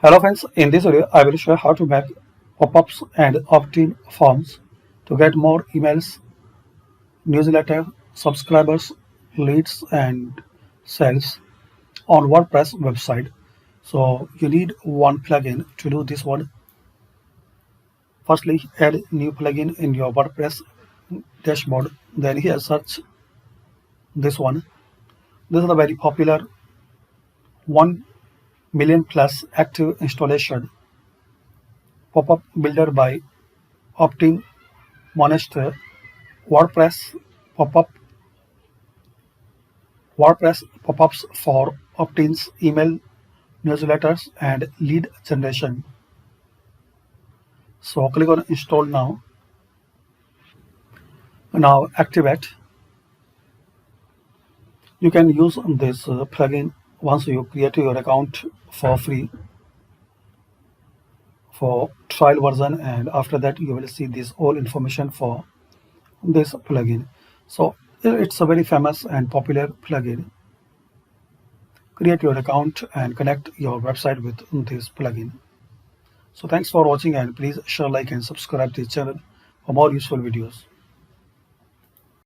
Hello friends, in this video I will show how to make pop-ups and opt-in forms to get more emails, newsletter, subscribers, leads and sales on WordPress website. So you need one plugin to do this one. Firstly, add new plugin in your WordPress dashboard. Then here search this one. This is a very popular 1 million plus active installation pop-up builder by Optin Monster. WordPress pop-up WordPress pop-ups for opt-ins, email newsletters, and lead generation. So click on install now. Now activate. You can use this plugin once you create your account for free for trial version, and after that you will see this all information for this plugin. So it's a very famous and popular plugin. Create your account and connect your website with this plugin. So thanks for watching, and please share, like and subscribe to the channel for more useful videos.